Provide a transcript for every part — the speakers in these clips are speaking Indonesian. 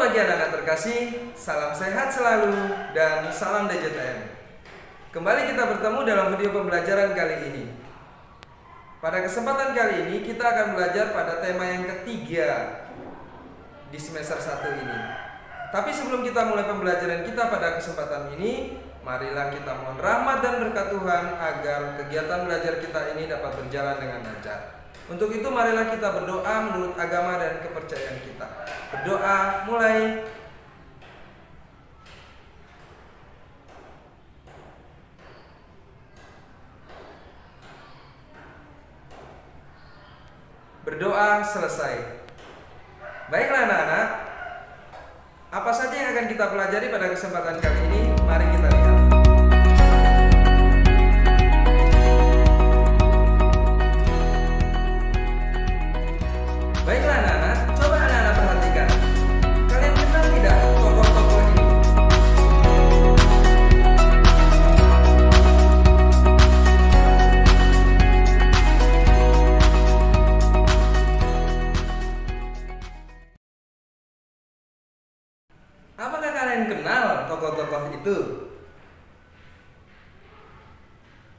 pagi anak-anak terkasih, salam sehat selalu dan salam DJTM. Kembali kita bertemu dalam video pembelajaran kali ini. Pada kesempatan kali ini kita akan belajar pada tema yang ketiga di semester 1 ini. Tapi sebelum kita mulai pembelajaran kita pada kesempatan ini, marilah kita mohon rahmat dan berkat Tuhan agar kegiatan belajar kita ini dapat berjalan dengan lancar. Untuk itu marilah kita berdoa menurut agama dan kepercayaan kita. Berdoa mulai. Berdoa selesai. Baiklah anak-anak, apa saja yang akan kita pelajari pada kesempatan kali ini? Mari kita lihat. Baiklah anak-anak, coba anak-anak perhatikan. Kalian kenal tidak tokoh-tokoh ini? Apakah kalian kenal tokoh-tokoh itu?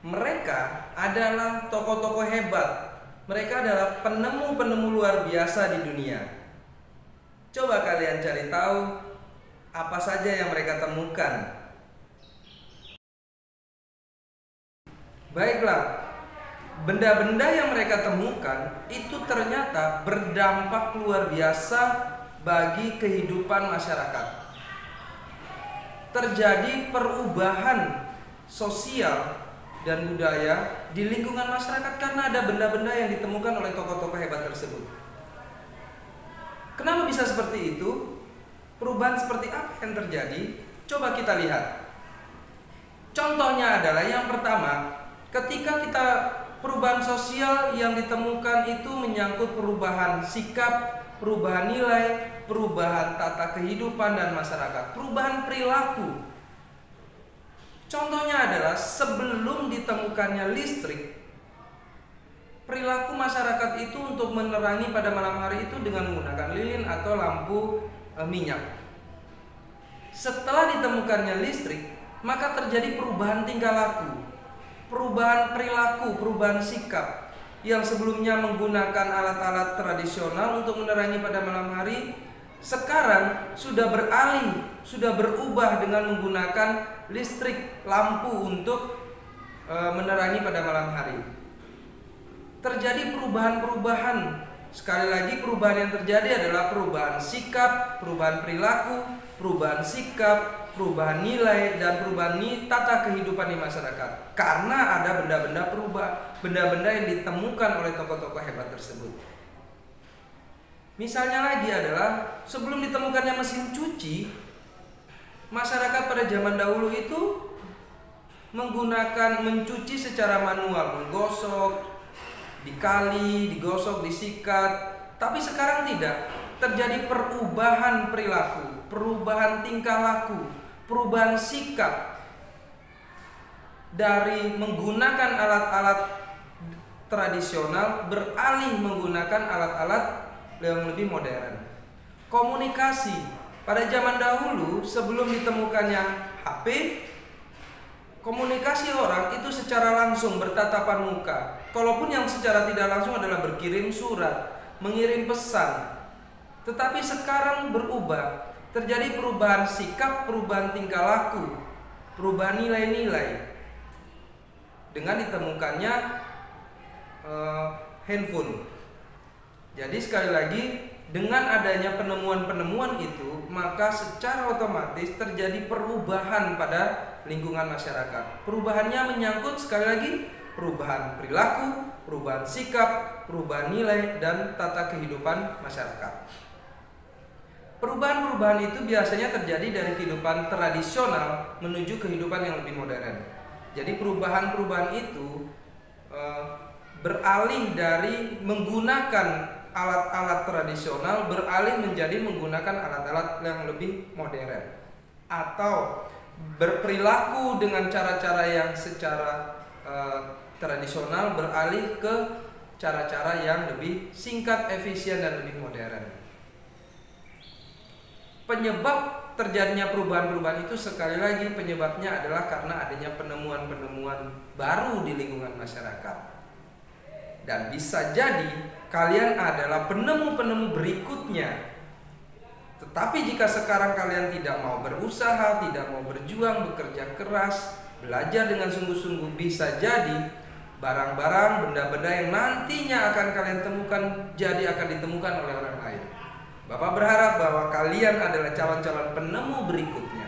Mereka adalah tokoh-tokoh hebat. Mereka adalah penemu-penemu luar biasa di dunia. Coba kalian cari tahu apa saja yang mereka temukan. Baiklah, benda-benda yang mereka temukan itu ternyata berdampak luar biasa bagi kehidupan masyarakat. Terjadi perubahan sosial dan budaya di lingkungan masyarakat karena ada benda-benda yang ditemukan oleh tokoh-tokoh hebat tersebut. Kenapa bisa seperti itu? Perubahan seperti apa yang terjadi? Coba kita lihat. Contohnya adalah yang pertama, ketika kita perubahan sosial yang ditemukan itu menyangkut perubahan sikap, perubahan nilai, perubahan tata kehidupan dan masyarakat, perubahan perilaku. Contohnya adalah sebelum ditemukannya listrik, perilaku masyarakat itu untuk menerangi pada malam hari itu dengan menggunakan lilin atau lampu minyak. Setelah ditemukannya listrik, maka terjadi perubahan tingkah laku, perubahan perilaku, perubahan sikap. Yang sebelumnya menggunakan alat-alat tradisional untuk menerangi pada malam hari, sekarang sudah beralih, sudah berubah dengan menggunakan listrik, lampu untuk menerangi pada malam hari. Terjadi perubahan-perubahan. Sekali lagi perubahan yang terjadi adalah perubahan sikap, perubahan perilaku, perubahan sikap, perubahan nilai, dan perubahan tata kehidupan di masyarakat. Karena ada benda-benda benda-benda yang ditemukan oleh tokoh-tokoh hebat tersebut. Misalnya lagi adalah sebelum ditemukannya mesin cuci, masyarakat pada zaman dahulu itu menggunakan mencuci secara manual, menggosok di kali, digosok, disikat. Tapi sekarang tidak. Terjadi perubahan perilaku, perubahan tingkah laku, perubahan sikap dari menggunakan alat-alat tradisional beralih menggunakan alat-alat yang lebih modern. Komunikasi pada zaman dahulu sebelum ditemukannya HP, komunikasi orang itu secara langsung bertatapan muka. Kalaupun yang secara tidak langsung adalah berkirim surat, mengirim pesan. Tetapi sekarang berubah, terjadi perubahan sikap, perubahan tingkah laku, perubahan nilai-nilai dengan ditemukannya handphone. Jadi sekali lagi, dengan adanya penemuan-penemuan itu, maka secara otomatis terjadi perubahan pada lingkungan masyarakat. Perubahannya menyangkut sekali lagi perubahan perilaku, perubahan sikap, perubahan nilai, dan tata kehidupan masyarakat. Perubahan-perubahan itu biasanya terjadi dari kehidupan tradisional menuju kehidupan yang lebih modern. Jadi perubahan-perubahan itu beralih dari menggunakan alat-alat tradisional beralih menjadi menggunakan alat-alat yang lebih modern, atau berperilaku dengan cara-cara yang secara tradisional beralih ke cara-cara yang lebih singkat, efisien, dan lebih modern. Penyebab terjadinya perubahan-perubahan itu sekali lagi penyebabnya adalah karena adanya penemuan-penemuan baru di lingkungan masyarakat. Dan bisa jadi kalian adalah penemu-penemu berikutnya. Tetapi jika sekarang kalian tidak mau berusaha, tidak mau berjuang, bekerja keras, belajar dengan sungguh-sungguh, bisa jadi barang-barang, benda-benda yang nantinya akan kalian temukan jadi akan ditemukan oleh orang lain. Bapak berharap bahwa kalian adalah calon-calon penemu berikutnya.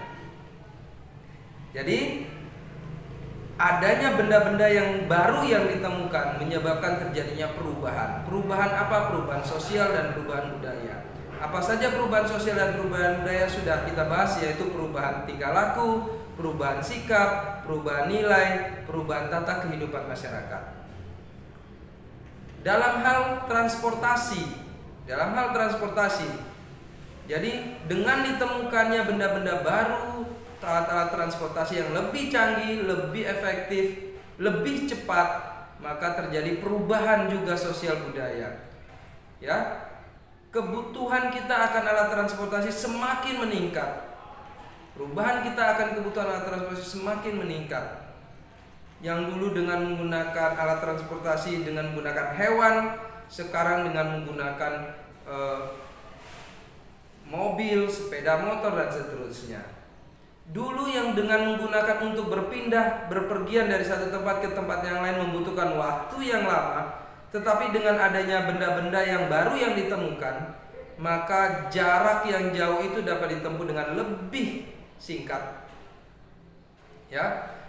Jadi adanya benda-benda yang baru yang ditemukan menyebabkan terjadinya perubahan. Perubahan apa? Perubahan sosial dan perubahan budaya. Apa saja perubahan sosial dan perubahan budaya sudah kita bahas, yaitu perubahan tingkah laku, perubahan sikap, perubahan nilai, perubahan tata kehidupan masyarakat. Dalam hal transportasi, jadi dengan ditemukannya benda-benda baru, alat-alat transportasi yang lebih canggih, lebih efektif, lebih cepat, maka terjadi perubahan juga sosial budaya. Ya, kebutuhan kita akan alat transportasi semakin meningkat. Perubahan kita akan kebutuhan alat transportasi semakin meningkat. Yang dulu dengan menggunakan alat transportasi dengan menggunakan hewan, sekarang dengan menggunakan mobil, sepeda motor dan seterusnya. Dulu yang dengan menggunakan untuk berpindah, berpergian dari satu tempat ke tempat yang lain membutuhkan waktu yang lama, tetapi dengan adanya benda-benda yang baru yang ditemukan, maka jarak yang jauh itu dapat ditempuh dengan lebih singkat. Ya.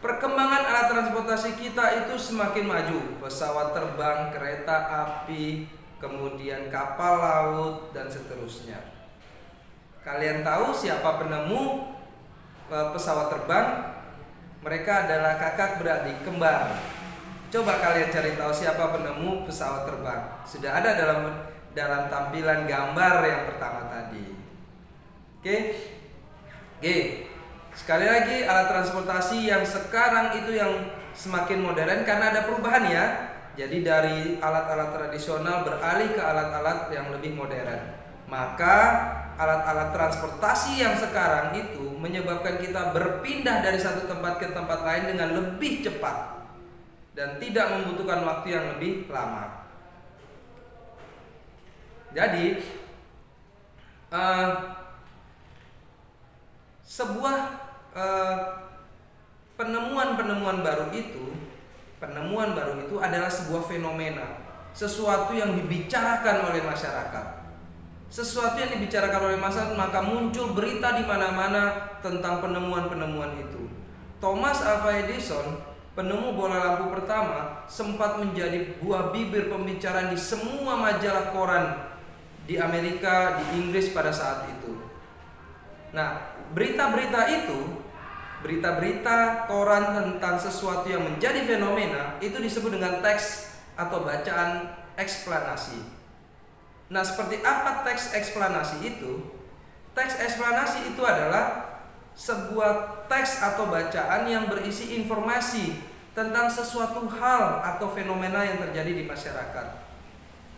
Perkembangan alat transportasi kita itu semakin maju. Pesawat terbang, kereta api, kemudian kapal laut dan seterusnya. Kalian tahu siapa penemu pesawat terbang? Mereka adalah kakak beradik kembar. Coba kalian cari tahu siapa penemu pesawat terbang. Sudah ada dalam tampilan gambar yang pertama tadi. Oke. Sekali lagi, alat transportasi yang sekarang itu yang semakin modern karena ada perubahan ya. Jadi dari alat-alat tradisional beralih ke alat-alat yang lebih modern. Maka alat-alat transportasi yang sekarang itu menyebabkan kita berpindah dari satu tempat ke tempat lain dengan lebih cepat dan tidak membutuhkan waktu yang lebih lama. Jadi sebuah penemuan baru itu adalah sebuah fenomena, sesuatu yang dibicarakan oleh masyarakat. Sesuatu yang dibicarakan oleh masyarakat, maka muncul berita di mana-mana tentang penemuan-penemuan itu. Thomas Alva Edison, penemu bola lampu pertama, sempat menjadi buah bibir pembicaraan di semua majalah koran di Amerika, di Inggris pada saat itu. Nah, berita-berita koran tentang sesuatu yang menjadi fenomena itu disebut dengan teks atau bacaan eksplanasi. Nah, seperti apa teks eksplanasi itu? Teks eksplanasi itu adalah sebuah teks atau bacaan yang berisi informasi tentang sesuatu hal atau fenomena yang terjadi di masyarakat.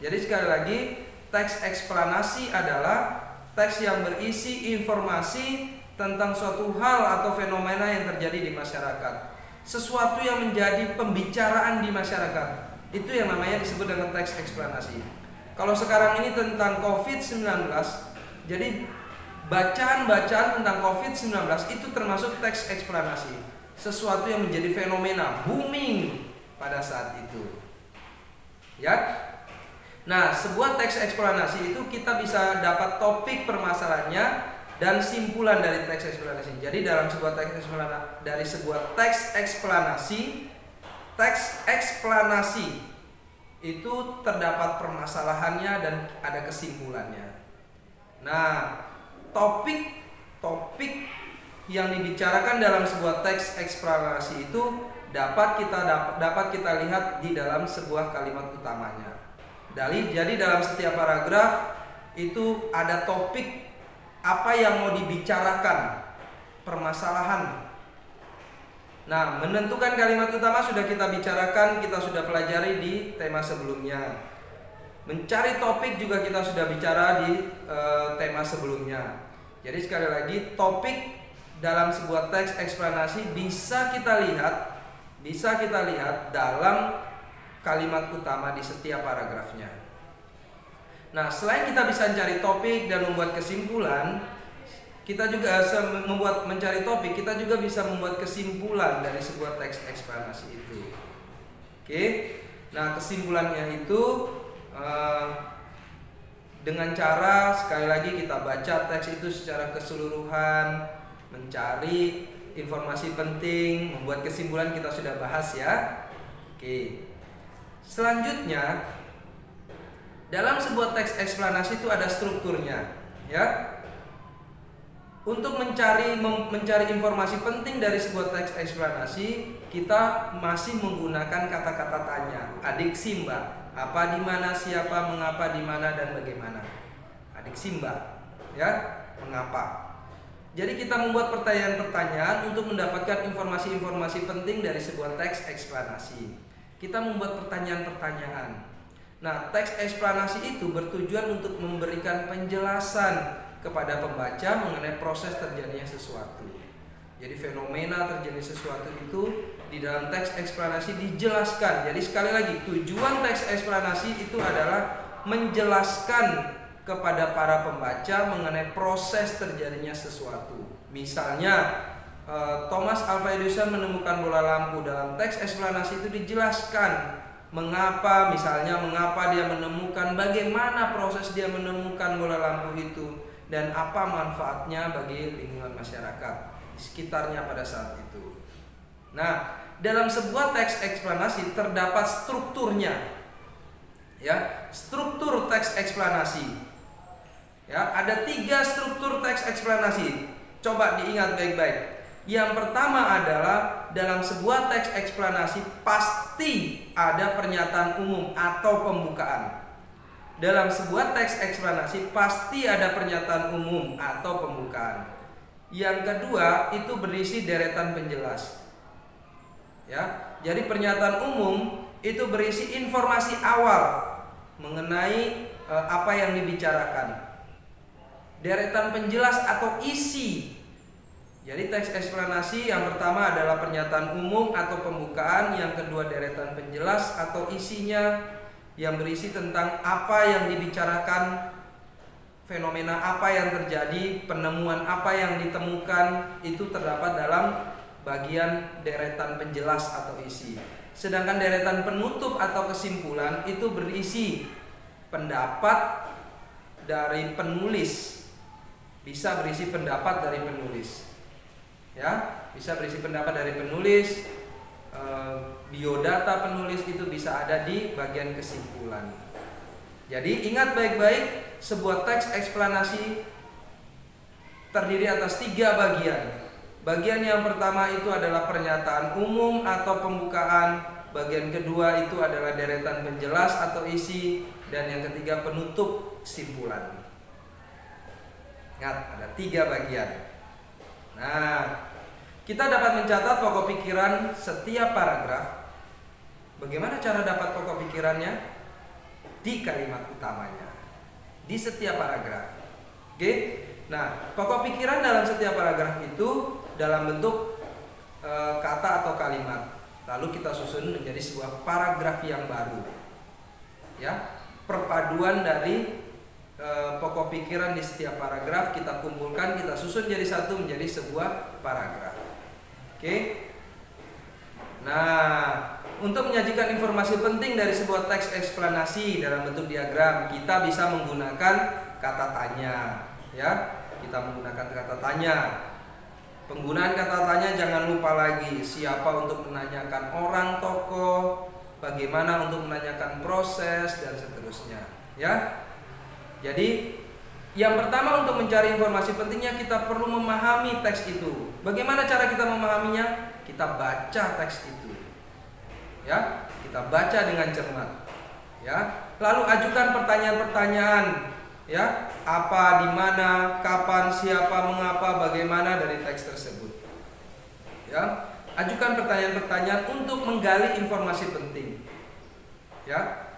Jadi sekali lagi, teks eksplanasi adalah teks yang berisi informasi tentang suatu hal atau fenomena yang terjadi di masyarakat. Sesuatu yang menjadi pembicaraan di masyarakat. Itu yang namanya disebut dengan teks eksplanasi. Kalau sekarang ini tentang COVID-19, jadi bacaan-bacaan tentang COVID-19 itu termasuk teks eksplanasi. Sesuatu yang menjadi fenomena, booming pada saat itu. Ya. Nah, sebuah teks eksplanasi itu kita bisa dapat topik permasalahannya dan simpulan dari teks eksplanasi. Jadi dalam sebuah teks eksplanasi itu terdapat permasalahannya dan ada kesimpulannya. Nah, topik yang dibicarakan dalam sebuah teks eksplanasi itu dapat kita lihat di dalam sebuah kalimat utamanya. Jadi dalam setiap paragraf itu ada topik apa yang mau dibicarakan, permasalahan. Nah, menentukan kalimat utama sudah kita bicarakan, kita sudah pelajari di tema sebelumnya. Mencari topik juga kita sudah bicara di tema sebelumnya. Jadi sekali lagi, topik dalam sebuah teks eksplanasi bisa kita lihat dalam kalimat utama di setiap paragrafnya. Nah, selain kita bisa mencari topik dan membuat kesimpulan, kita juga mencari topik, kita juga bisa membuat kesimpulan dari sebuah teks eksplanasi itu. Oke. Nah, kesimpulannya itu dengan cara sekali lagi kita baca teks itu secara keseluruhan, mencari informasi penting, membuat kesimpulan, kita sudah bahas ya. Oke. Selanjutnya, dalam sebuah teks eksplanasi itu ada strukturnya, ya. Untuk mencari informasi penting dari sebuah teks eksplanasi, kita masih menggunakan kata-kata tanya, adiksi mbak, apa, di mana, siapa, mengapa, di mana, dan bagaimana. Adiksi mbak, ya, mengapa. Jadi kita membuat pertanyaan-pertanyaan untuk mendapatkan informasi-informasi penting dari sebuah teks eksplanasi. Kita membuat pertanyaan-pertanyaan. Nah, teks eksplanasi itu bertujuan untuk memberikan penjelasan kepada pembaca mengenai proses terjadinya sesuatu. Jadi fenomena terjadi sesuatu itu di dalam teks eksplanasi dijelaskan. Jadi sekali lagi, tujuan teks eksplanasi itu adalah menjelaskan kepada para pembaca mengenai proses terjadinya sesuatu. Misalnya Thomas Alva Edison menemukan bola lampu. Dalam teks eksplanasi itu dijelaskan mengapa, misalnya mengapa dia menemukan, bagaimana proses dia menemukan bola lampu itu, dan apa manfaatnya bagi lingkungan masyarakat di sekitarnya pada saat itu. Nah, dalam sebuah teks eksplanasi terdapat strukturnya, ya, struktur teks eksplanasi. Ya, ada 3 struktur teks eksplanasi. Coba diingat baik-baik. Yang pertama adalah dalam sebuah teks eksplanasi pasti ada pernyataan umum atau pembukaan. Dalam sebuah teks eksplanasi pasti ada pernyataan umum atau pembukaan. Yang kedua itu berisi deretan penjelas. Ya, jadi pernyataan umum itu berisi informasi awal mengenai apa yang dibicarakan. Deretan penjelas atau isi. Jadi teks eksplanasi yang pertama adalah pernyataan umum atau pembukaan, yang kedua deretan penjelas atau isinya yang berisi tentang apa yang dibicarakan, fenomena apa yang terjadi, penemuan apa yang ditemukan, itu terdapat dalam bagian deretan penjelas atau isi. Sedangkan deretan penutup atau kesimpulan itu berisi pendapat dari penulis. Bisa berisi pendapat dari penulis, ya, bisa berisi pendapat dari penulis, biodata penulis itu bisa ada di bagian kesimpulan. Jadi ingat baik-baik, sebuah teks eksplanasi terdiri atas 3 bagian. Bagian yang pertama itu adalah pernyataan umum atau pembukaan, bagian kedua itu adalah deretan penjelas atau isi, dan yang ketiga penutup kesimpulan. Ingat, ada 3 bagian. Nah, kita dapat mencatat pokok pikiran setiap paragraf. Bagaimana cara dapat pokok pikirannya? Di kalimat utamanya, di setiap paragraf. Oke? Nah, pokok pikiran dalam setiap paragraf itu dalam bentuk kata atau kalimat. Lalu kita susun menjadi sebuah paragraf yang baru. Ya, perpaduan dari pokok pikiran di setiap paragraf kita kumpulkan, kita susun jadi satu menjadi sebuah paragraf. Oke. Nah, untuk menyajikan informasi penting dari sebuah teks eksplanasi dalam bentuk diagram, kita bisa menggunakan kata tanya, ya. Kita menggunakan kata tanya. Penggunaan kata tanya jangan lupa lagi, siapa untuk menanyakan orang, tokoh, bagaimana untuk menanyakan proses, dan seterusnya, ya. Jadi yang pertama, untuk mencari informasi pentingnya kita perlu memahami teks itu. Bagaimana cara kita memahaminya? Kita baca teks itu, ya, kita baca dengan cermat, ya. Lalu ajukan pertanyaan-pertanyaan, ya, apa, di mana, kapan, siapa, mengapa, bagaimana dari teks tersebut, ya. Ajukan pertanyaan-pertanyaan untuk menggali informasi penting, ya.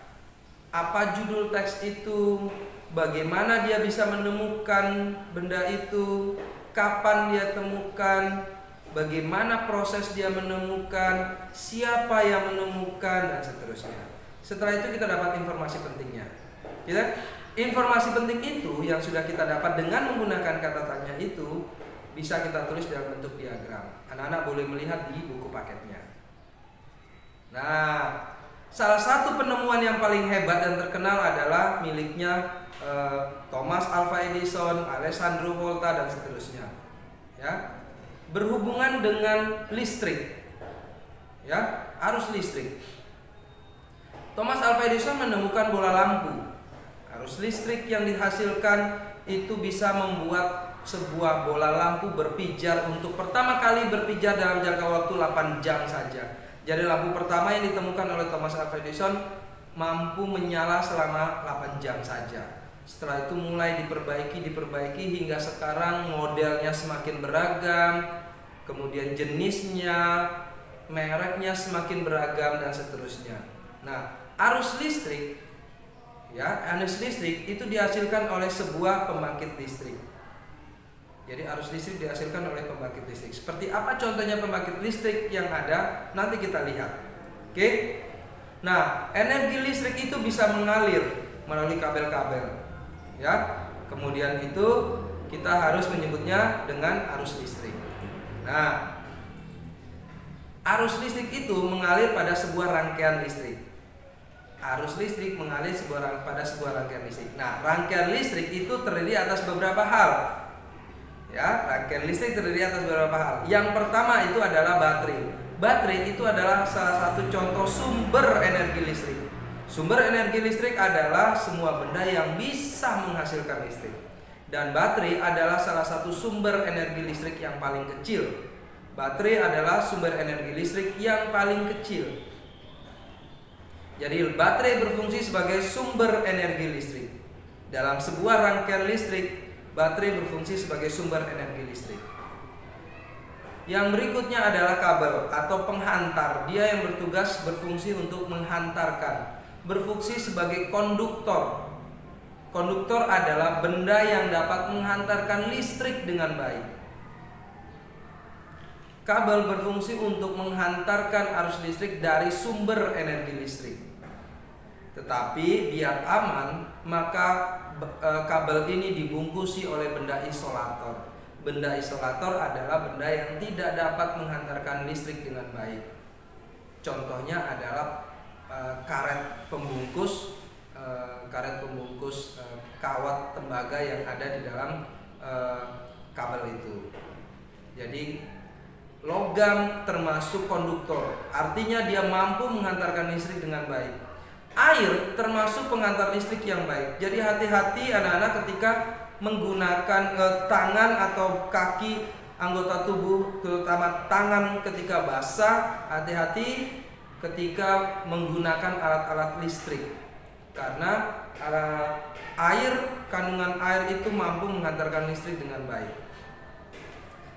apa judul teks itu, bagaimana dia bisa menemukan benda itu, kapan dia temukan, bagaimana proses dia menemukan, siapa yang menemukan, dan seterusnya. Setelah itu kita dapat informasi pentingnya. Informasi penting itu yang sudah kita dapat dengan menggunakan kata tanya itu bisa kita tulis dalam bentuk diagram. Anak-anak boleh melihat di buku paketnya. Nah, salah satu penemuan yang paling hebat dan terkenal adalah miliknya Thomas Alva Edison, Alessandro Volta, dan seterusnya. Ya, berhubungan dengan listrik, ya, arus listrik. Thomas Alva Edison menemukan bola lampu. Arus listrik yang dihasilkan itu bisa membuat sebuah bola lampu berpijar untuk pertama kali berpijar dalam jangka waktu 8 jam saja. Jadi lampu pertama yang ditemukan oleh Thomas Alva Edison mampu menyala selama 8 jam saja. Setelah itu mulai diperbaiki hingga sekarang modelnya semakin beragam, kemudian jenisnya, mereknya semakin beragam, dan seterusnya. Nah, arus listrik itu dihasilkan oleh sebuah pembangkit listrik. Jadi arus listrik dihasilkan oleh pembangkit listrik. Seperti apa contohnya pembangkit listrik yang ada? Nanti kita lihat. Oke. Nah, energi listrik itu bisa mengalir melalui kabel-kabel. Ya. Kemudian itu kita harus menyebutnya dengan arus listrik. Nah, arus listrik itu mengalir pada sebuah rangkaian listrik. Arus listrik mengalir pada sebuah rangkaian listrik. Nah, rangkaian listrik itu terdiri atas beberapa hal. Ya, rangkaian listrik terdiri atas beberapa hal. Yang pertama itu adalah baterai. Baterai itu adalah salah satu contoh sumber energi listrik. Sumber energi listrik adalah semua benda yang bisa menghasilkan listrik. Dan baterai adalah salah satu sumber energi listrik yang paling kecil. Baterai adalah sumber energi listrik yang paling kecil. Jadi baterai berfungsi sebagai sumber energi listrik. Dalam sebuah rangkaian listrik, baterai berfungsi sebagai sumber energi listrik. Yang berikutnya adalah kabel atau penghantar. Dia yang bertugas berfungsi untuk menghantarkan, berfungsi sebagai konduktor. Konduktor adalah benda yang dapat menghantarkan listrik dengan baik. Kabel berfungsi untuk menghantarkan arus listrik dari sumber energi listrik. Tetapi biar aman, maka kabel ini dibungkusi oleh benda isolator. Benda isolator adalah benda yang tidak dapat menghantarkan listrik dengan baik. Contohnya adalah karet pembungkus kawat tembaga yang ada di dalam kabel itu. Jadi logam termasuk konduktor, artinya dia mampu menghantarkan listrik dengan baik. Air termasuk penghantar listrik yang baik. Jadi hati-hati anak-anak ketika menggunakan tangan atau kaki anggota tubuh, terutama tangan ketika basah. Hati-hati ketika menggunakan alat-alat listrik, karena kandungan air itu mampu menghantarkan listrik dengan baik.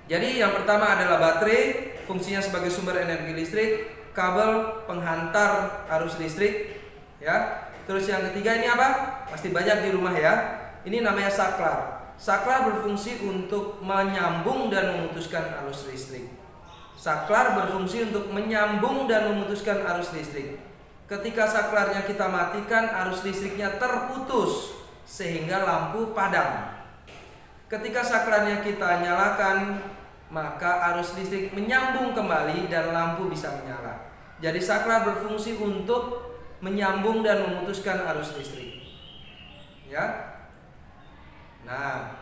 Jadi yang pertama adalah baterai, fungsinya sebagai sumber energi listrik, kabel penghantar arus listrik, ya. Terus yang ketiga ini apa? Pasti banyak di rumah ya. Ini namanya saklar. Saklar berfungsi untuk menyambung dan memutuskan arus listrik. Saklar berfungsi untuk menyambung dan memutuskan arus listrik. Ketika saklarnya kita matikan, arus listriknya terputus sehingga lampu padam. Ketika saklarnya kita nyalakan, maka arus listrik menyambung kembali dan lampu bisa menyala. Jadi saklar berfungsi untuk menyambung dan memutuskan arus listrik. Ya. Nah,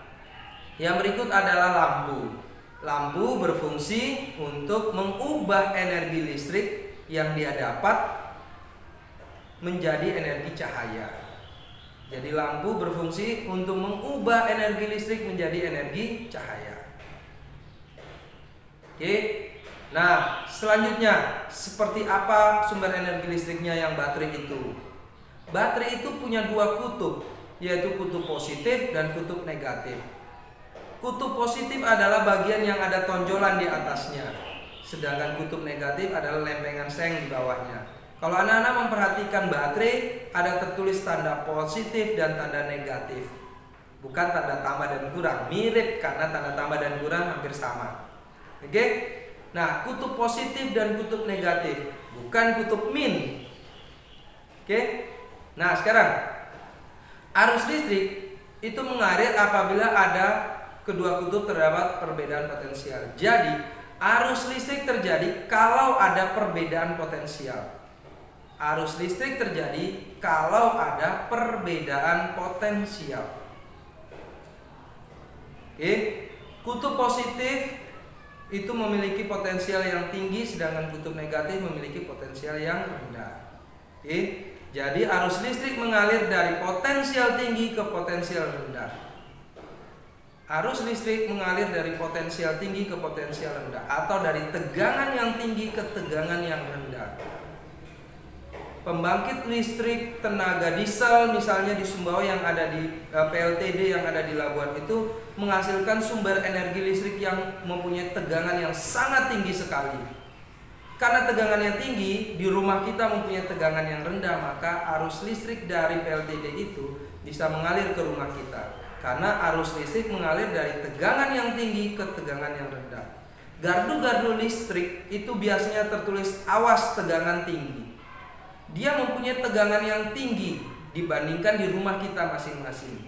yang berikut adalah lampu. Lampu berfungsi untuk mengubah energi listrik yang dia dapat menjadi energi cahaya. Jadi lampu berfungsi untuk mengubah energi listrik menjadi energi cahaya. Oke. Nah, selanjutnya seperti apa sumber energi listriknya yang baterai itu? Baterai itu punya dua kutub, yaitu kutub positif dan kutub negatif. Kutub positif adalah bagian yang ada tonjolan di atasnya, sedangkan kutub negatif adalah lempengan seng di bawahnya. Kalau anak-anak memperhatikan baterai, ada tertulis tanda positif dan tanda negatif. Bukan tanda tambah dan kurang, mirip karena tanda tambah dan kurang hampir sama. Oke? Nah, kutub positif dan kutub negatif, bukan kutub min. Oke? Nah, sekarang arus listrik itu mengalir apabila ada kedua kutub terdapat perbedaan potensial. Jadi, arus listrik terjadi kalau ada perbedaan potensial. Arus listrik terjadi kalau ada perbedaan potensial. Oke, kutub positif itu memiliki potensial yang tinggi, sedangkan kutub negatif memiliki potensial yang rendah. Oke, jadi arus listrik mengalir dari potensial tinggi ke potensial rendah. Arus listrik mengalir dari potensial tinggi ke potensial rendah, atau dari tegangan yang tinggi ke tegangan yang rendah. Pembangkit listrik tenaga diesel misalnya di Sumbawa yang ada di PLTD yang ada di Labuan itu menghasilkan sumber energi listrik yang mempunyai tegangan yang sangat tinggi sekali. Karena tegangannya tinggi, di rumah kita mempunyai tegangan yang rendah, maka arus listrik dari PLTD itu bisa mengalir ke rumah kita. Karena arus listrik mengalir dari tegangan yang tinggi ke tegangan yang rendah. Gardu-gardu listrik itu biasanya tertulis awas tegangan tinggi. Dia mempunyai tegangan yang tinggi dibandingkan di rumah kita masing-masing.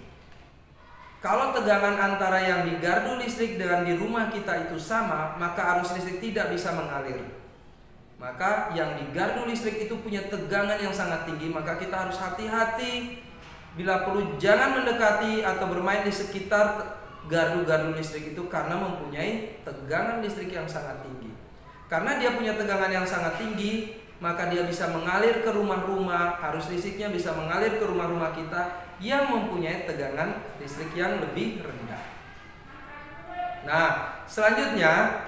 Kalau tegangan antara yang di gardu listrik dengan di rumah kita itu sama, maka arus listrik tidak bisa mengalir. Maka yang di gardu listrik itu punya tegangan yang sangat tinggi, maka kita harus hati-hati. Bila perlu jangan mendekati atau bermain di sekitar gardu-gardu listrik itu karena mempunyai tegangan listrik yang sangat tinggi. Karena dia punya tegangan yang sangat tinggi, maka dia bisa mengalir ke rumah-rumah, arus listriknya bisa mengalir ke rumah-rumah kita yang mempunyai tegangan listrik yang lebih rendah. Nah, selanjutnya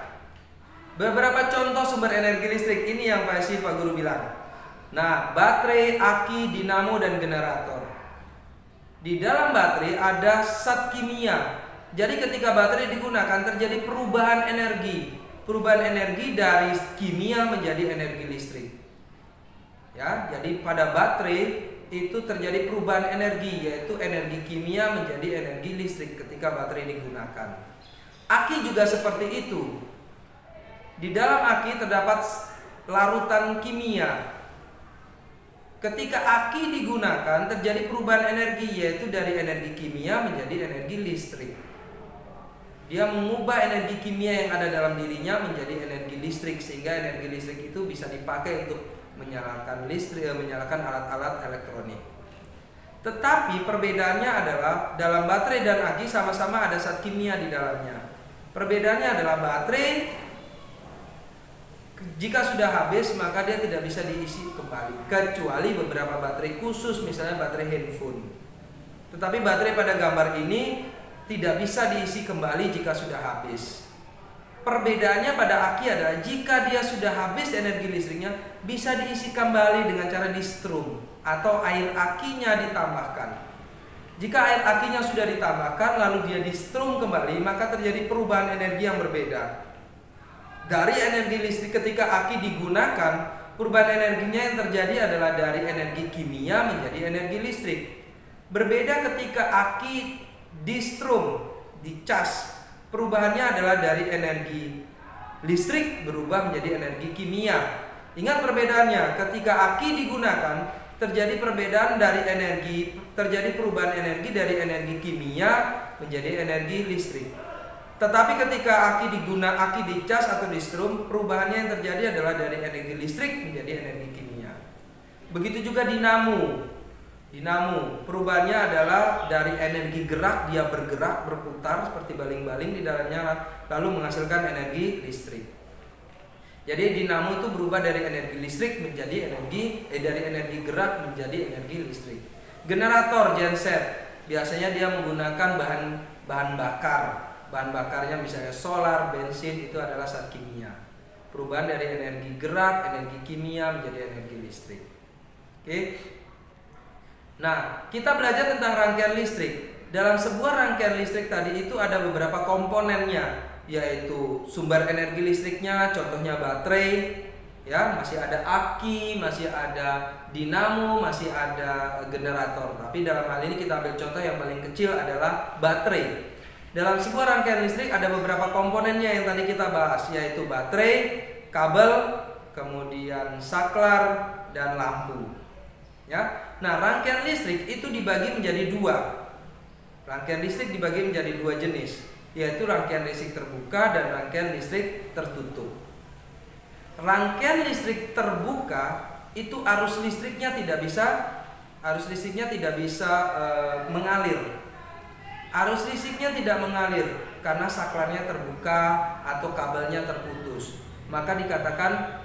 beberapa contoh sumber energi listrik ini yang pasti Pak Guru bilang. Nah, baterai, aki, dinamo, dan generator. Di dalam baterai ada zat kimia. Jadi ketika baterai digunakan terjadi perubahan energi. Perubahan energi dari kimia menjadi energi listrik. Ya, jadi pada baterai itu terjadi perubahan energi, yaitu energi kimia menjadi energi listrik ketika baterai digunakan. Aki juga seperti itu. Di dalam aki terdapat larutan kimia. Ketika aki digunakan terjadi perubahan energi, yaitu dari energi kimia menjadi energi listrik. Dia mengubah energi kimia yang ada dalam dirinya menjadi energi listrik, sehingga energi listrik itu bisa dipakai untuk menyalakan listrik, menyalakan alat-alat elektronik. Tetapi perbedaannya adalah dalam baterai dan aki sama-sama ada zat kimia di dalamnya. Perbedaannya adalah baterai jika sudah habis maka dia tidak bisa diisi kembali, kecuali beberapa baterai khusus, misalnya baterai handphone. Tetapi baterai pada gambar ini tidak bisa diisi kembali jika sudah habis. Perbedaannya pada aki adalah jika dia sudah habis energi listriknya bisa diisi kembali dengan cara di-strum atau air akinya ditambahkan. Jika air akinya sudah ditambahkan lalu dia di-strum kembali, maka terjadi perubahan energi yang berbeda. Dari energi listrik ketika aki digunakan, perubahan energinya yang terjadi adalah dari energi kimia menjadi energi listrik. Berbeda ketika aki di-strum, dicas. Perubahannya adalah dari energi listrik berubah menjadi energi kimia. Ingat perbedaannya, ketika aki digunakan terjadi perbedaan dari terjadi perubahan energi dari energi kimia menjadi energi listrik. Tetapi ketika aki dicas atau di-strum, perubahannya yang terjadi adalah dari energi listrik menjadi energi kimia. Begitu juga dinamo. Dinamo perubahannya adalah dari energi gerak, dia bergerak, berputar seperti baling-baling di dalamnya lalu menghasilkan energi listrik. Jadi dinamo itu berubah dari energi listrik menjadi dari energi gerak menjadi energi listrik. Generator genset biasanya dia menggunakan bahan bakar. Bahan bakarnya misalnya solar, bensin, itu adalah zat kimia. Perubahan dari energi gerak, energi kimia menjadi energi listrik. Oke. Nah, kita belajar tentang rangkaian listrik. Dalam sebuah rangkaian listrik tadi itu ada beberapa komponennya, yaitu sumber energi listriknya, contohnya baterai, Ya, masih ada aki, masih ada dinamo, masih ada generator. Tapi dalam hal ini kita ambil contoh yang paling kecil adalah baterai. Dalam sebuah rangkaian listrik ada beberapa komponennya yang tadi kita bahas, yaitu baterai, kabel, kemudian saklar, dan lampu. Ya. Nah, rangkaian listrik itu dibagi menjadi dua. Rangkaian listrik dibagi menjadi dua jenis, yaitu rangkaian listrik terbuka dan rangkaian listrik tertutup. Rangkaian listrik terbuka itu arus listriknya tidak bisa mengalir. Arus listriknya tidak mengalir karena saklarnya terbuka atau kabelnya terputus. Maka dikatakan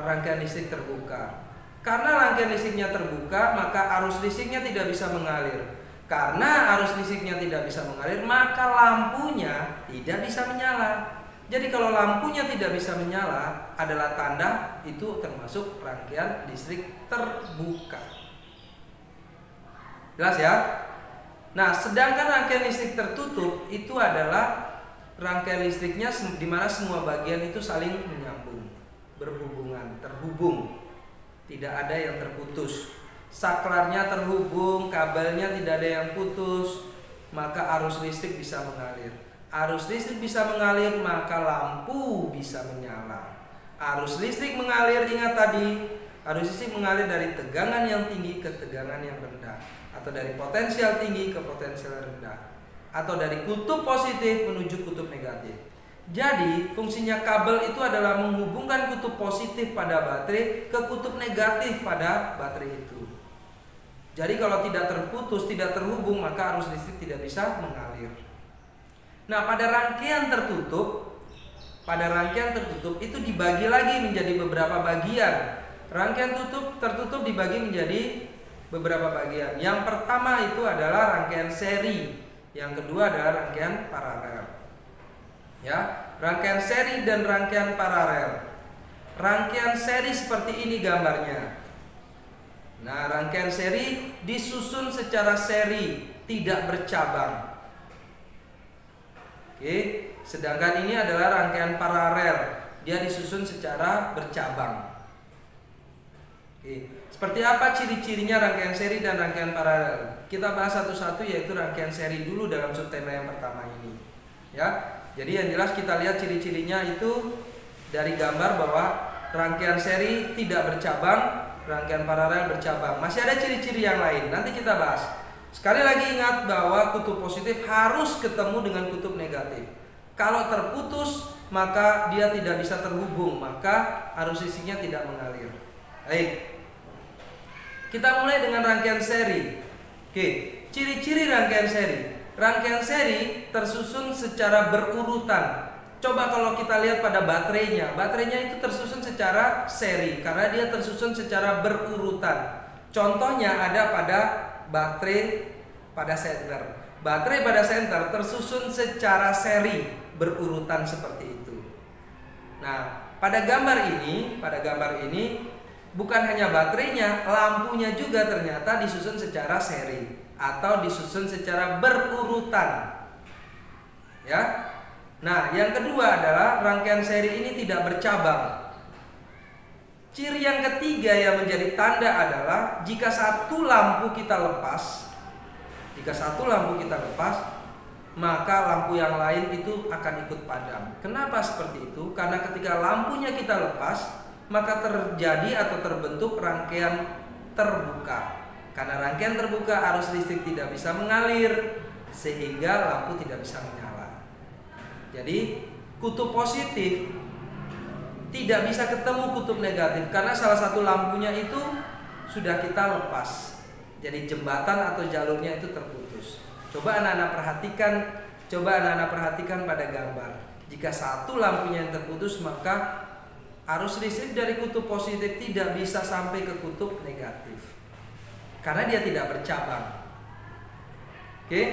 rangkaian listrik terbuka. Karena rangkaian listriknya terbuka, maka arus listriknya tidak bisa mengalir. Karena arus listriknya tidak bisa mengalir, maka lampunya tidak bisa menyala. Jadi kalau lampunya tidak bisa menyala adalah tanda itu termasuk rangkaian listrik terbuka. Jelas ya? Nah, sedangkan rangkaian listrik tertutup itu adalah rangkaian listriknya di mana semua bagian itu saling menyambung, berhubungan, terhubung. Tidak ada yang terputus. Saklarnya terhubung, kabelnya tidak ada yang putus, maka arus listrik bisa mengalir. Arus listrik bisa mengalir, maka lampu bisa menyala. Arus listrik mengalir, ingat tadi, arus listrik mengalir dari tegangan yang tinggi ke tegangan yang rendah, atau dari potensial tinggi ke potensial rendah, atau dari kutub positif menuju kutub negatif. Jadi, fungsinya kabel itu adalah menghubungkan kutub positif pada baterai ke kutub negatif pada baterai itu. Jadi, kalau tidak terputus, tidak terhubung, maka arus listrik tidak bisa mengalir. Nah, pada rangkaian tertutup itu dibagi lagi menjadi beberapa bagian. Rangkaian tertutup dibagi menjadi beberapa bagian. Yang pertama itu adalah rangkaian seri, yang kedua adalah rangkaian paralel. Ya, rangkaian seri dan rangkaian paralel. Rangkaian seri seperti ini gambarnya. Nah, rangkaian seri disusun secara seri, tidak bercabang. Oke, sedangkan ini adalah rangkaian paralel, dia disusun secara bercabang. Oke, seperti apa ciri-cirinya rangkaian seri dan rangkaian paralel? Kita bahas satu-satu, yaitu rangkaian seri dulu dalam subtema yang pertama ini. Ya, jadi yang jelas kita lihat ciri-cirinya itu dari gambar bahwa rangkaian seri tidak bercabang, rangkaian paralel bercabang. Masih ada ciri-ciri yang lain, nanti kita bahas. Sekali lagi ingat bahwa kutub positif harus ketemu dengan kutub negatif. Kalau terputus, maka dia tidak bisa terhubung, maka arus listriknya tidak mengalir. Baik, kita mulai dengan rangkaian seri. Oke, ciri-ciri rangkaian seri. Rangkaian seri tersusun secara berurutan. Coba kalau kita lihat pada baterainya, baterainya itu tersusun secara seri karena dia tersusun secara berurutan. Contohnya ada pada baterai pada senter. Baterai pada senter tersusun secara seri berurutan seperti itu. Nah, pada gambar ini bukan hanya baterainya, lampunya juga ternyata disusun secara seri atau disusun secara berurutan. Ya. Nah, yang kedua adalah rangkaian seri ini tidak bercabang. Ciri yang ketiga yang menjadi tanda adalah jika satu lampu kita lepas, maka lampu yang lain itu akan ikut padam. Kenapa seperti itu? Karena ketika lampunya kita lepas, maka terjadi atau terbentuk rangkaian terbuka. Karena rangkaian terbuka, arus listrik tidak bisa mengalir sehingga lampu tidak bisa menyala. Jadi kutub positif tidak bisa ketemu kutub negatif karena salah satu lampunya itu sudah kita lepas. Jadi jembatan atau jalurnya itu terputus. Coba anak-anak perhatikan pada gambar. Jika satu lampunya yang terputus, maka arus listrik dari kutub positif tidak bisa sampai ke kutub negatif karena dia tidak bercabang. Oke.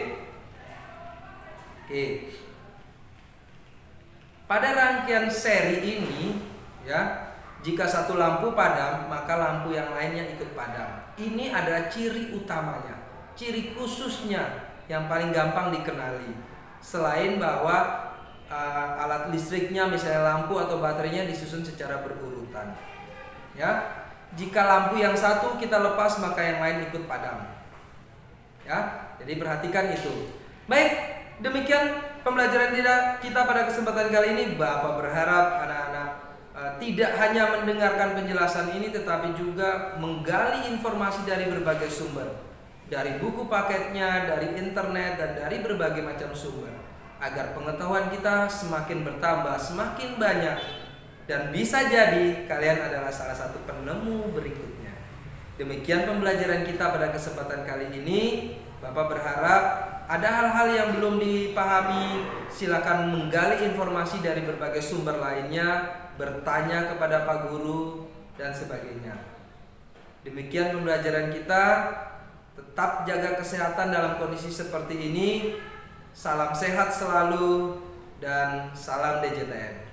Pada rangkaian seri ini, ya, jika satu lampu padam, maka lampu yang lainnya ikut padam. Ini adalah ciri utamanya, ciri khususnya yang paling gampang dikenali. Selain bahwa alat listriknya, misalnya lampu atau baterainya disusun secara berurutan. Ya, jika lampu yang satu kita lepas maka yang lain ikut padam. Ya, jadi perhatikan itu. Baik, demikian pembelajaran kita pada kesempatan kali ini. Bapak berharap anak-anak tidak hanya mendengarkan penjelasan ini, tetapi juga menggali informasi dari berbagai sumber, dari buku paketnya, dari internet, dan dari berbagai macam sumber, agar pengetahuan kita semakin bertambah, semakin banyak, dan bisa jadi kalian adalah salah satu penemu berikutnya. Demikian pembelajaran kita pada kesempatan kali ini. Bapak berharap ada hal-hal yang belum dipahami, silakan menggali informasi dari berbagai sumber lainnya, bertanya kepada Pak Guru, dan sebagainya. Demikian pembelajaran kita. Tetap jaga kesehatan dalam kondisi seperti ini. Salam sehat selalu dan salam DJTN.